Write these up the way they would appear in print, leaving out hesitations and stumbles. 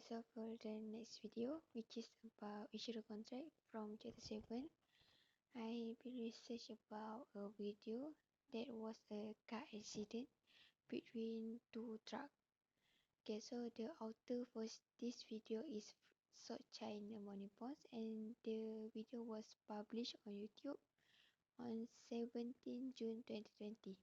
so for the next video, which is about insurance contract from chapter 7, I will research about a video that was a car accident between two trucks. Okay, so the author for this video is Sok China Morning Post, and the video was published on YouTube on 17 June 2020.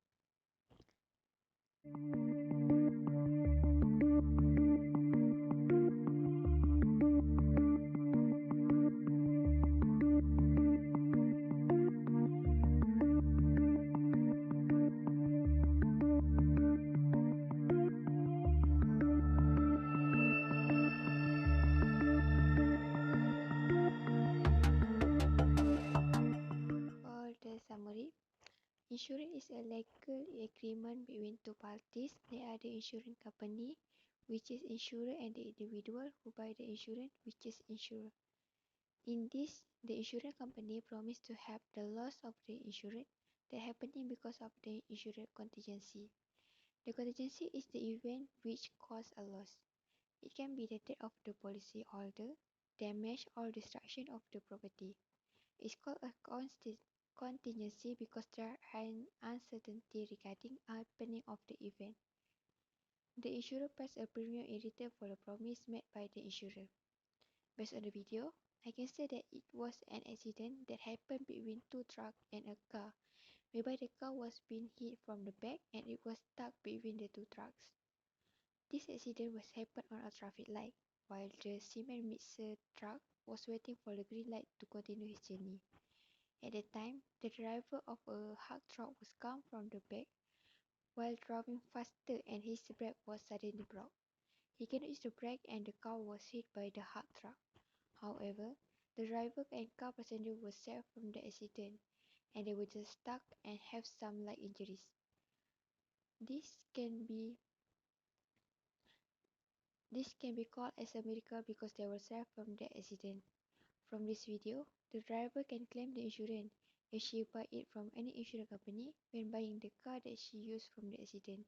For the summary, insurance is a legal agreement between two parties. They are the insurance company, which is insurer, and the individual who buy the insurance, which is insurer. In this, the insurance company promised to help the loss of the insurance that happening because of the insurance contingency. The contingency is the event which cause a loss. It can be the death of the policyholder, damage or destruction of the property. It's called a contingency because there are an uncertainty regarding happening of the event. The insurer pays a premium in return for the promise made by the insurer. Based on the video, I can say that it was an accident that happened between two trucks and a car, whereby the car was being hit from the back and it was stuck between the two trucks. This accident was happened on a traffic light, while the cement mixer truck was waiting for the green light to continue his journey. At the time, the driver of a hug truck was come from the back while driving faster and his brake was suddenly broke. He cannot use the brake and the car was hit by the hug truck. However, the driver and car passenger were saved from the accident and they were just stuck and have some light injuries. This can be called as a miracle because they were saved from the accident. From this video, the driver can claim the insurance if she buy it from any insurance company when buying the car that she used from the accident.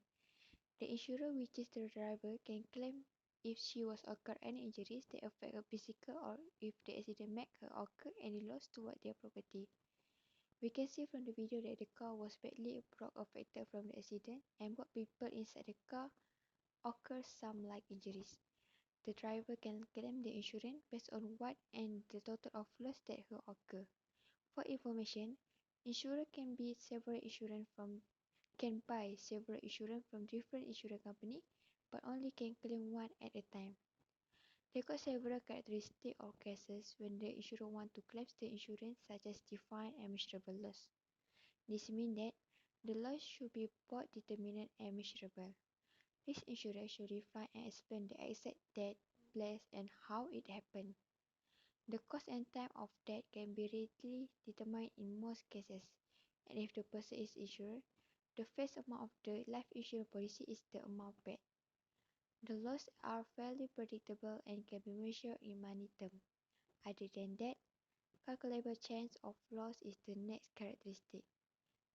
The insurer, which is the driver, can claim if she was occurred any injuries that affect her physical or if the accident make her occur any loss toward their property. We can see from the video that the car was badly affected from the accident and both people inside the car occur some light injuries. The driver can claim the insurance based on what and the total of loss that will occur. For information, insurer can buy several insurance from different insurance company, but only can claim one at a time. There are several characteristics or cases when the insurer want to claim the insurance, such as defined and measurable loss. This means that the loss should be both determinate and measurable. This insurance should define and explain the exact date, place, and how it happened. The cost and time of death can be readily determined in most cases, and if the person is insured, the face amount of the life insurance policy is the amount paid. The losses are fairly predictable and can be measured in money terms. Other than that, calculable chance of loss is the next characteristic.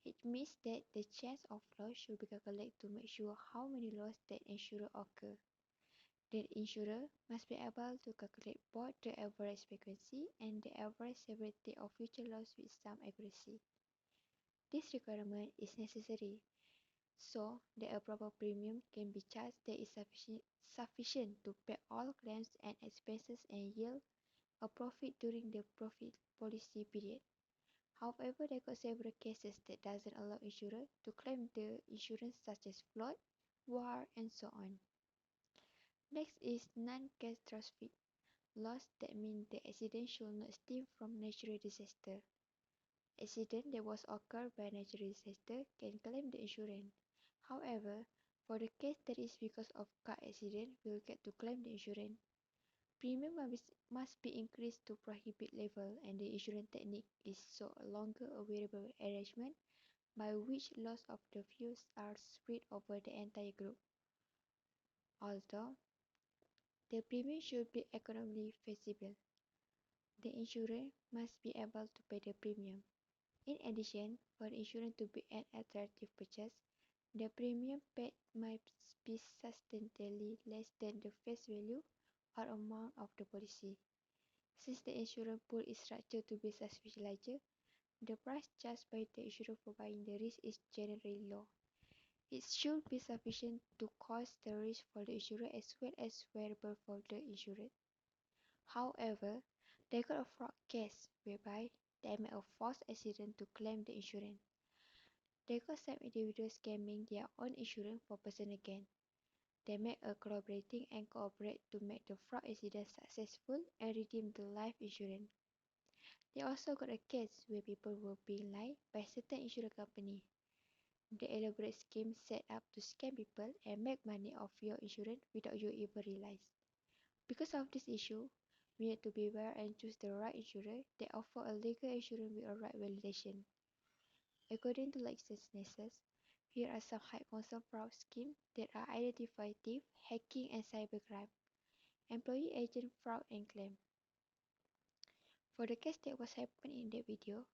It means that the chance of loss should be calculated to make sure how many losses that insurer occur. The insurer must be able to calculate both the average frequency and the average severity of future loss with some accuracy. This requirement is necessary so that a proper premium can be charged that is sufficient to pay all claims and expenses and yield a profit during the profit policy period. However, there are several cases that doesn't allow insurer to claim the insurance such as flood, war, and so on. Next is non-catastrophic loss, that means the accident should not stem from natural disaster. Accident that was occurred by natural disaster can claim the insurance. However, for the case that is because of car accident, we will get to claim the insurance. Premium must be increased to prohibit level, and the insurance technique is so longer a variable arrangement by which loss of the views are spread over the entire group. Although the premium should be economically feasible, the insurer must be able to pay the premium. In addition, for the insurance to be an attractive purchase, the premium paid must be substantially less than the face value or amount of the policy. Since the insurance pool is structured to be suspicious larger, the price charged by the insurer for buying the risk is generally low. It should be sufficient to cost the risk for the insurer as well as variable for the insured. However, they got a fraud case whereby they make a false accident to claim the insurance. They got some individuals scamming their own insurance for personal gain. They make a collaborating and cooperate to make the fraud accident successful and redeem the life insurance. They also got a case where people were being lied by certain insurance company. The elaborate scheme set up to scam people and make money off your insurance without you even realize. Because of this issue, we need to beware and choose the right insurer that offer a legal insurance with a right validation. According to LexisNexis, here are some high concern fraud schemes that are identify thief, hacking, and cybercrime. Employee agent fraud and claim. For the case that was happening in the video,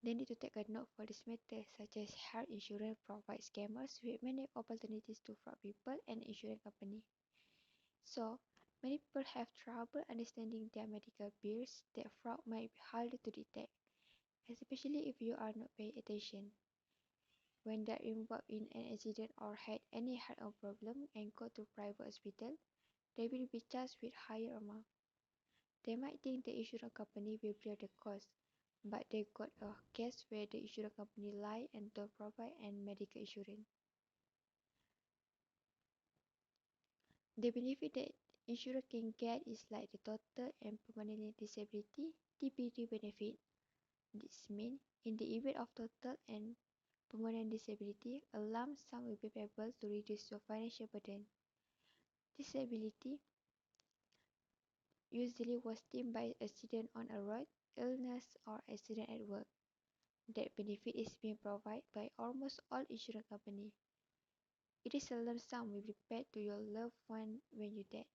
they need to take a note for this matter, such as health insurance provides scammers with many opportunities to fraud people and insurance company. So, many people have trouble understanding their medical bills that fraud might be harder to detect, especially if you are not paying attention. When they are involved in an accident or had any health problem and go to private hospital, they will be charged with higher amount. They might think the insurance company will bear the cost, but they got a case where the insurance company lie and don't provide any medical insurance. The benefit that insurer can get is like the total and permanent disability (TPD) benefit. This means in the event of total and permanent disability, a lump sum will be payable to reduce your financial burden. Disability usually was stemmed by accident on a road, illness, or accident at work. That benefit is being provided by almost all insurance companies. It is a lump sum will be paid to your loved one when you die.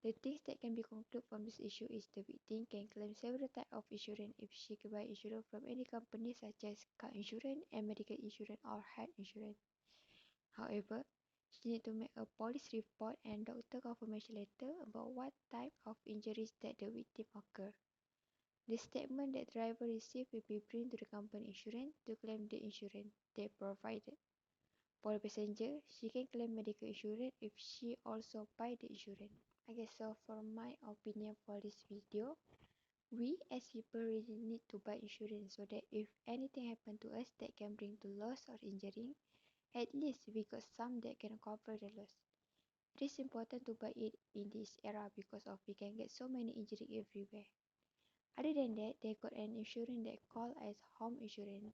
The things that can be concluded from this issue is the victim can claim several types of insurance if she can buy insurance from any company such as car insurance and medical insurance or health insurance. However, she needs to make a police report and doctor confirmation letter about what type of injuries that the victim occurred. The statement that driver received will be bring to the company insurance to claim the insurance they provided. For the passenger, she can claim medical insurance if she also buy the insurance. Okay, so for my opinion for this video, we as people really need to buy insurance so that if anything happen to us that can bring to loss or injury, at least we got some that can cover the loss. It is important to buy it in this era because of we can get so many injury everywhere. Other than that, they got an insurance that called as home insurance.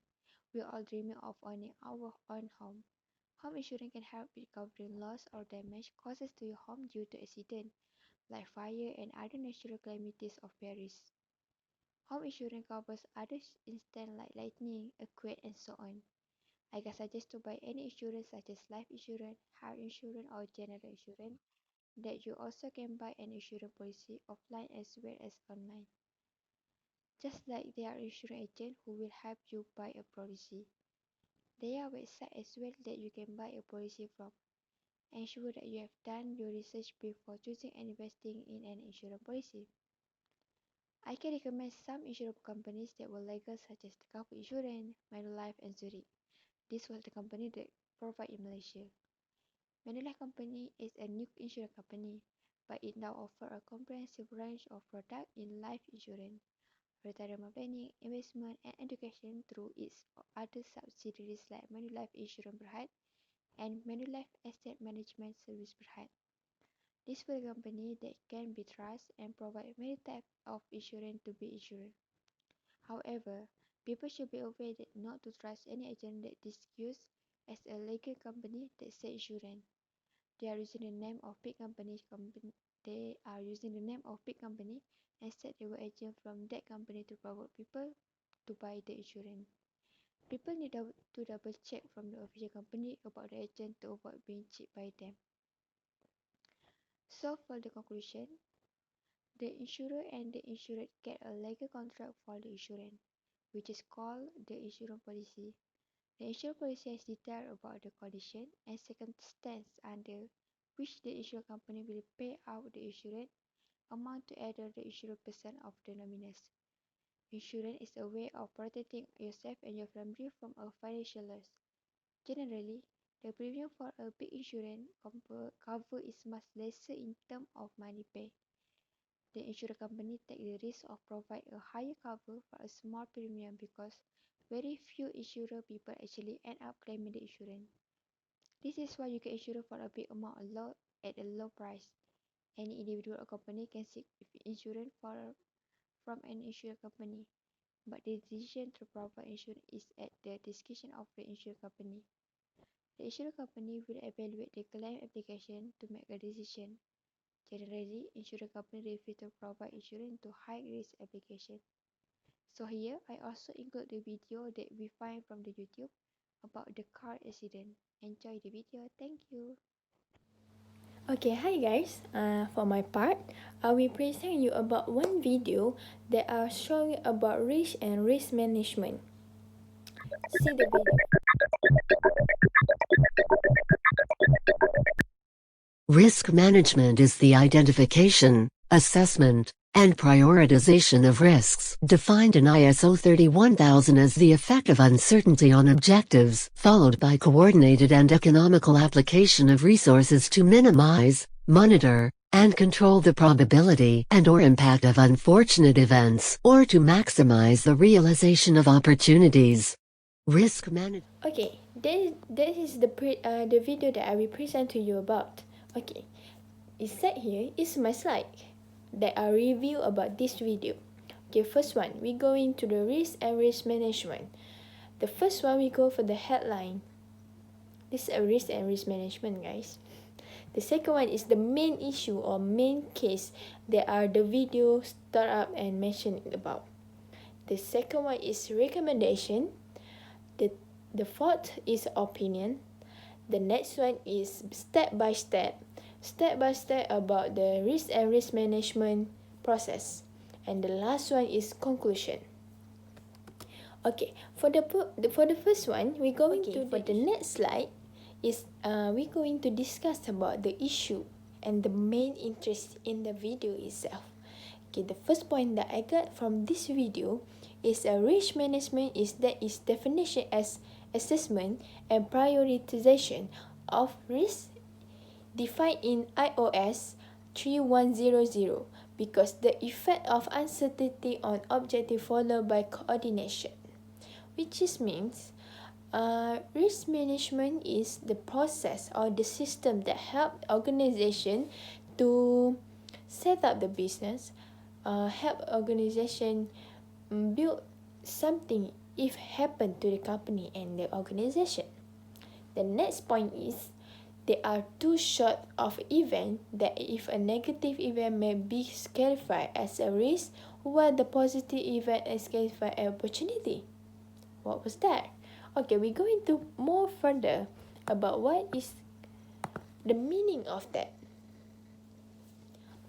We all dreaming of owning our own home. Home insurance can help with covering loss or damage causes to your home due to accident, like fire and other natural calamities of Paris. Home insurance covers other instances like lightning, earthquake, and so on. I can suggest to buy any insurance such as life insurance, health insurance, or general insurance. That you also can buy an insurance policy offline as well as online. Just like there are insurance agents who will help you buy a policy. There are websites as well that you can buy a policy from. Ensure that you have done your research before choosing and investing in an insurance policy. I can recommend some insurance companies that were legal such as the Kafu Insurance, Manulife and Zurich. This was the company that provide in Malaysia. Manulife company is a new insurance company, but it now offers a comprehensive range of products in life insurance, retirement planning, investment and education through its other subsidiaries like Manulife Insurance Berhad and Manulife Asset Management Service Berhad. This is a company that can be trusted and provide many types of insurance to be insured. However, people should be aware that not to trust any agent that disguised as a legal company that sells insurance. They are using the name of big company. They are using the name of big company and said they were agent from that company to promote people to buy the insurance. People need to double check from the official company about the agent to avoid being cheated by them. So for the conclusion, the insurer and the insured get a legal contract for the insurance, which is called the insurance policy. The insurance policy has details about the condition and circumstances under which the insurance company will pay out the insurance amount to either the insured percent of the nominees. Insurance is a way of protecting yourself and your family from a financial loss. Generally, the premium for a big insurance cover is much lesser in terms of money paid. The insurance company take the risk of provide a higher cover for a small premium because very few insurer people actually end up claiming the insurance. This is why you can insure for a big amount at a low price. Any individual or company can seek insurance from an insurance company, but the decision to provide insurance is at the discretion of the insurance company. The insurance company will evaluate the claim application to make a decision. Generally, insurance companies refuse to provide insurance to high-risk applications. So here, I also include the video that we find from the YouTube about the car accident. Enjoy the video. Thank you. Okay, hi guys. For my part, I will present you about one video that are showing about risk and risk management. See the video. Risk management is the identification, assessment, and prioritization of risks, defined in ISO 31000 as the effect of uncertainty on objectives, followed by coordinated and economical application of resources to minimize, monitor, and control the probability and/or impact of unfortunate events, or to maximize the realization of opportunities. Risk management. Okay, that is the video that I will present to you about. Okay, it said here is my slide that I review about this video. Okay, first one, we go into the risk and risk management. The first one, we go for the headline. This is a risk and risk management, guys. The second one is the main issue or main case that are the video start up and mentioned about. The second one is recommendation. The fourth is opinion. The next one is step by step about the risk and risk management process. And the last one is conclusion. Okay, for the first one, we're going to for the next slide is we're going to discuss about the issue and the main interest in the video itself. Okay, the first point that I got from this video is risk management is definition as assessment and prioritization of risk defined in iOS 3100 because the effect of uncertainty on objective followed by coordination, which means risk management is the process or the system that help organization to set up the business, help organization build something if happen to the company and the organization. The next point is there are two sort of event that if a negative event may be classified as a risk while the positive event is classified as opportunity. What was that? Okay, we're going to more further about what is the meaning of that.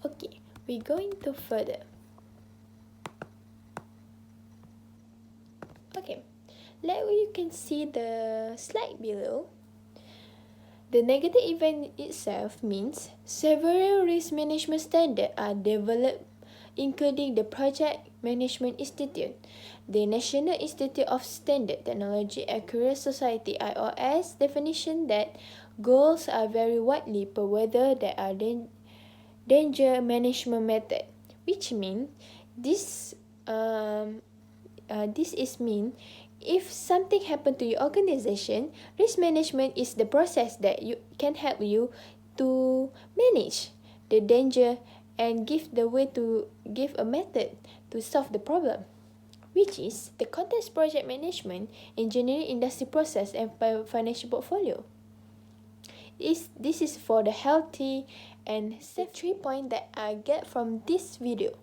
Okay, we're going to further. Okay, like you can see the slide below. The negative event itself means several risk management standards are developed, including the Project Management Institute, the National Institute of Standard Technology Accurate Society (IOS) definition that goals are very widely per whether there are danger management method, which means this is mean if something happen to your organization, risk management is the process that you can help you to manage the danger and give a method to solve the problem, which is the context project management, engineering industry process and financial portfolio. This is for the healthy and safe 3 point that I get from this video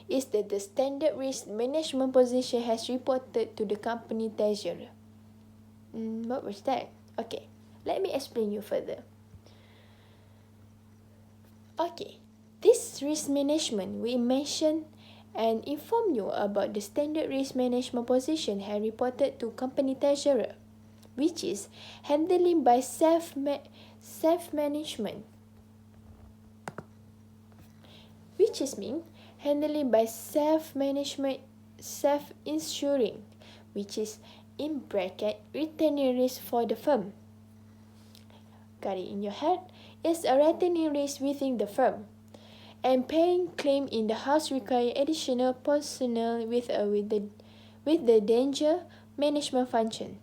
is that the standard risk management position has reported to the company treasurer. What was that? Okay, let me explain you further. Okay, this risk management we mentioned and inform you about the standard risk management position has reported to company treasurer, which is handling by self-management. which is mean handling by self-management, self-insuring, which is in bracket retaining risk for the firm. Got it in your head? It's a retaining risk within the firm. And paying claim in the house require additional personnel with the danger management function.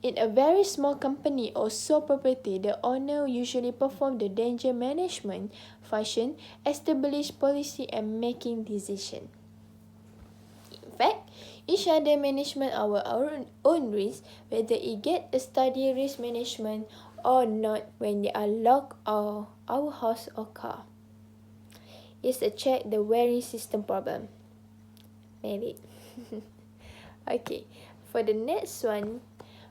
In a very small company or sole property, the owner usually perform the danger management function, establish policy and making decision. In fact, each other management our own risk, whether it get a study risk management or not when they are locked or our house or car. It's a check the wearing system problem. Made it. Okay, for the next one,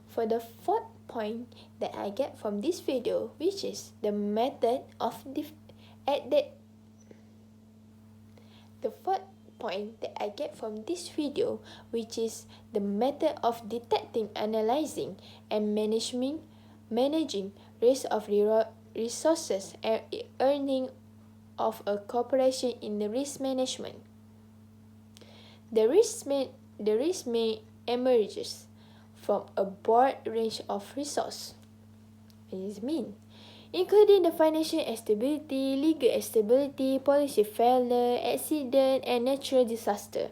for the fourth point that I get from this video, which is the method of the fourth point that I get from this video, which is the method of detecting, analyzing, and managing risk of resources and earning of a corporation in the risk management. The risk may emerges from a broad range of resources. It means including the financial instability, legal instability, policy failure, accident, and natural disaster.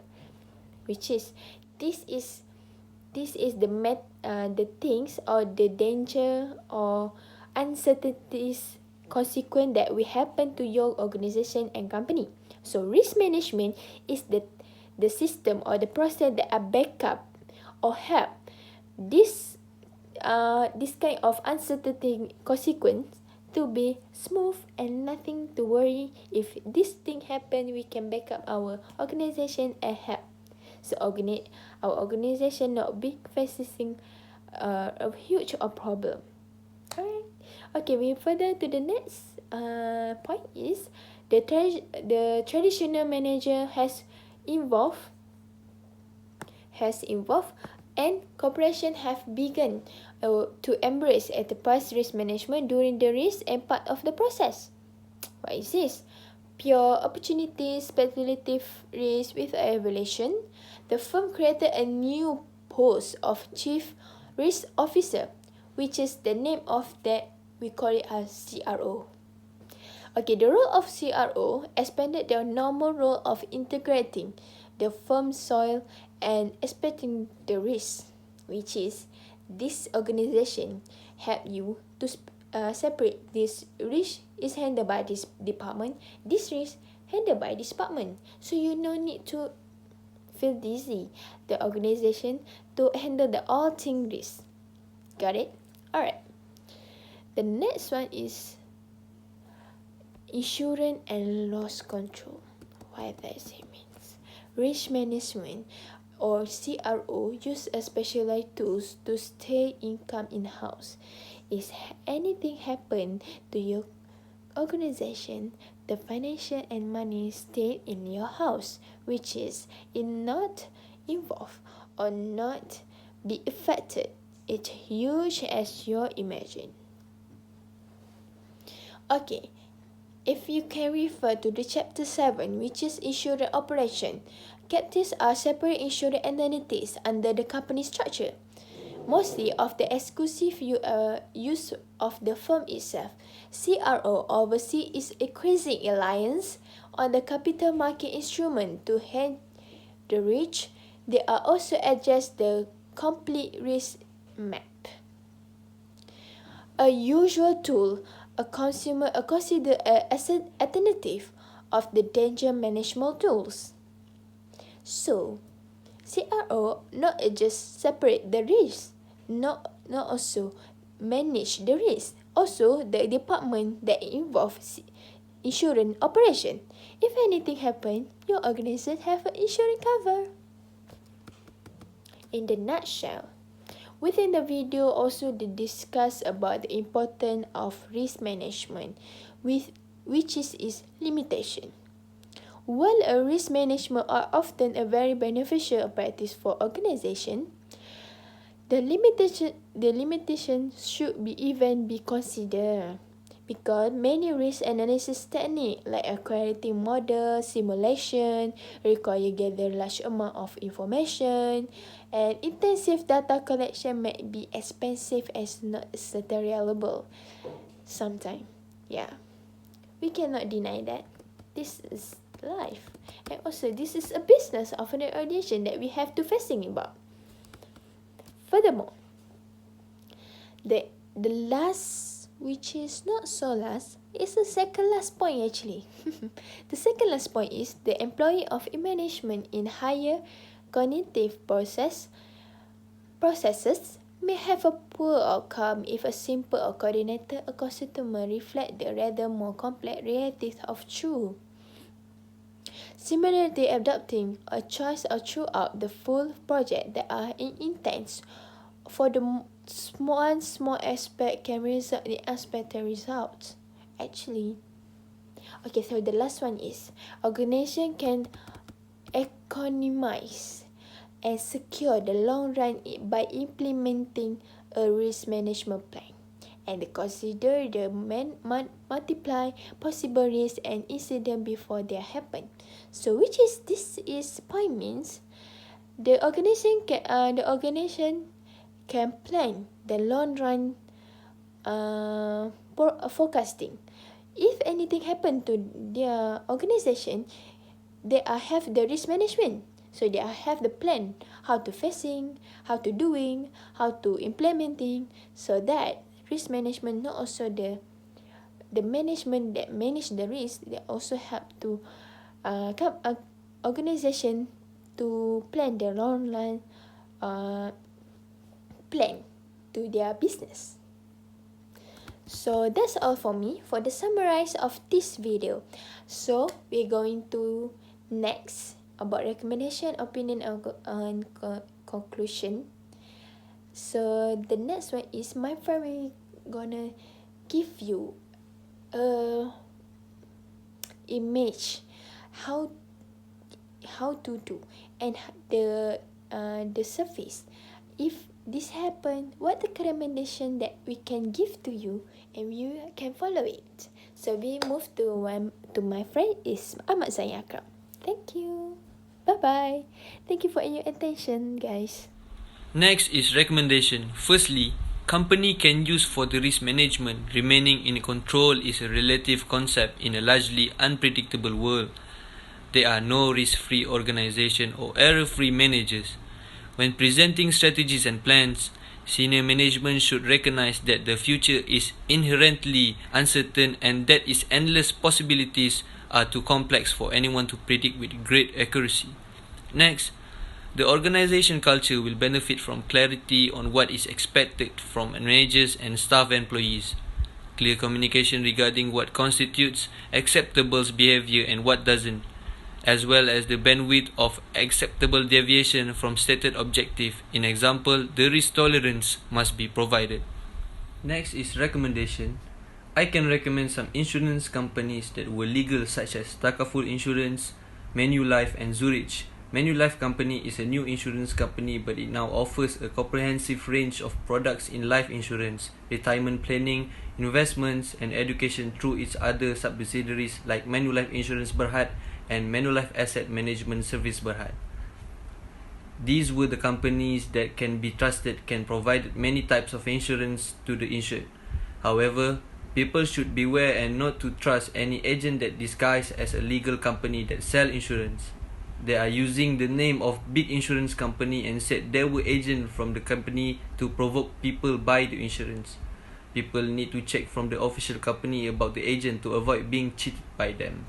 Which is this is the things or the danger or uncertainties consequence that will happen to your organization and company. So risk management is the system or the process that are back up or help this kind of uncertainty consequence to be smooth and nothing to worry. If this thing happen, we can back up our organization and help. So our organization not be facing a huge problem. Alright. Okay, we further to the next point is the traditional manager has evolved and corporations have begun to embrace enterprise risk management during the risk and part of the process. What is this? Pure opportunity, speculative risk with evaluation. The firm created a new post of Chief Risk Officer, which is the name of that we call it as CRO. Okay, the role of CRO expanded their normal role of integrating the firm's soil and expecting the risk, which is this organization help you to separate this risk is handled by this department, this risk handled by this department. So you no need to feel dizzy the organization to handle the all thing risk. Got it? Alright. The next one is insurance and loss control. What does it means? Risk management or CRO use a specialized tools to stay income in-house. If anything happen to your organization, the financial and money stay in your house, which is not involved or not be affected. It's huge as you imagine. Okay, if you can refer to the chapter 7, which is insurance operation, captives are separate insurance entities under the company structure. Mostly of the exclusive use of the firm itself. CRO oversees its increasing reliance on the capital market instrument to hedge the risk. They are also adjust the complete risk map. A usual tool considered as an alternative of the danger management tools. So, CRO not just separate the risk, not also manage the risk. Also, the department that involves insurance operation. If anything happen, your organization have an insurance cover. In the nutshell, within the video also they discuss about the importance of risk management, which is its limitation. While a risk management are often a very beneficial practice for organization, the limitation should be even be considered, because many risk analysis techniques like a quality model, simulation, require gather large amount of information, and intensive data collection might be expensive as not reliable sometimes. Yeah, we cannot deny that. This is life. And also, this is a business of an organization that we have to facing about. Furthermore, the last, which is not so last, is the second last point actually. The second last point is the employee of management in higher cognitive processes may have a poor outcome if a simple or coordinated customer reflect the rather more complex realities of true. Similarly, adopting a choice or throughout the full project that are intense for the small aspect can result in unexpected results. Actually, okay, so the last one is organization can economize and secure the long run by implementing a risk management plan and consider the multiply possible risks and incidents before they happen. So which is this is point means the organization can plan the long run forecasting. If anything happen to their organization, they have the risk management. So they have the plan, how to facing, how to doing, how to implementing, so that risk management not also the management that manage the risk, they also help to organization to plan the long run plan to their business. So that's all for me for the summarize of this video. So we're going to next about recommendation, opinion, and conclusion. So the next one is my friend will gonna give you a image how to do and the surface. If this happen, what the recommendation that we can give to you and you can follow it. So we move to my friend is Ahmad Zain Akram. Thank you. Bye-bye. Thank you for your attention, guys. Next is recommendation. Firstly, company can use for the risk management. Remaining in control is a relative concept in a largely unpredictable world. There are no risk-free organization or error-free managers. When presenting strategies and plans, senior management should recognize that the future is inherently uncertain and that its endless possibilities are too complex for anyone to predict with great accuracy. Next, the organization culture will benefit from clarity on what is expected from managers and staff employees. Clear communication regarding what constitutes acceptable behavior and what doesn't, as well as the bandwidth of acceptable deviation from stated objective. In example, the risk tolerance must be provided. Next is recommendation. I can recommend some insurance companies that were legal such as Takaful Insurance, Manulife and Zurich. Manulife company is a new insurance company, but it now offers a comprehensive range of products in life insurance, retirement planning, investments and education through its other subsidiaries like Manulife Insurance Berhad and Manulife Asset Management Service Berhad. These were the companies that can be trusted, can provide many types of insurance to the insured. However, people should beware and not to trust any agent that disguised as a legal company that sell insurance. They are using the name of big insurance company and said they were agents from the company to provoke people buy the insurance. People need to check from the official company about the agent to avoid being cheated by them.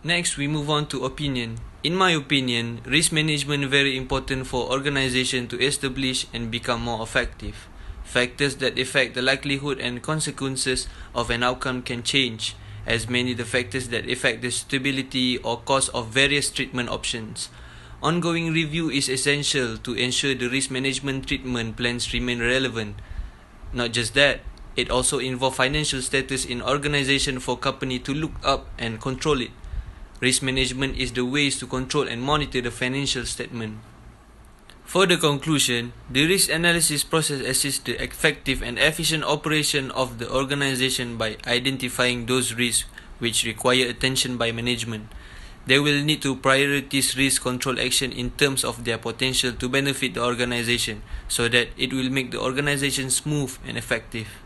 Next, we move on to opinion. In my opinion, risk management is very important for organization to establish and become more effective. Factors that affect the likelihood and consequences of an outcome can change, as many the factors that affect the stability or cost of various treatment options. Ongoing review is essential to ensure the risk management treatment plans remain relevant. Not just that, it also involves financial status in organization for company to look up and control it. Risk management is the ways to control and monitor the financial statement. For the conclusion, the risk analysis process assists the effective and efficient operation of the organization by identifying those risks which require attention by management. They will need to prioritize risk control action in terms of their potential to benefit the organization so that it will make the organization smooth and effective.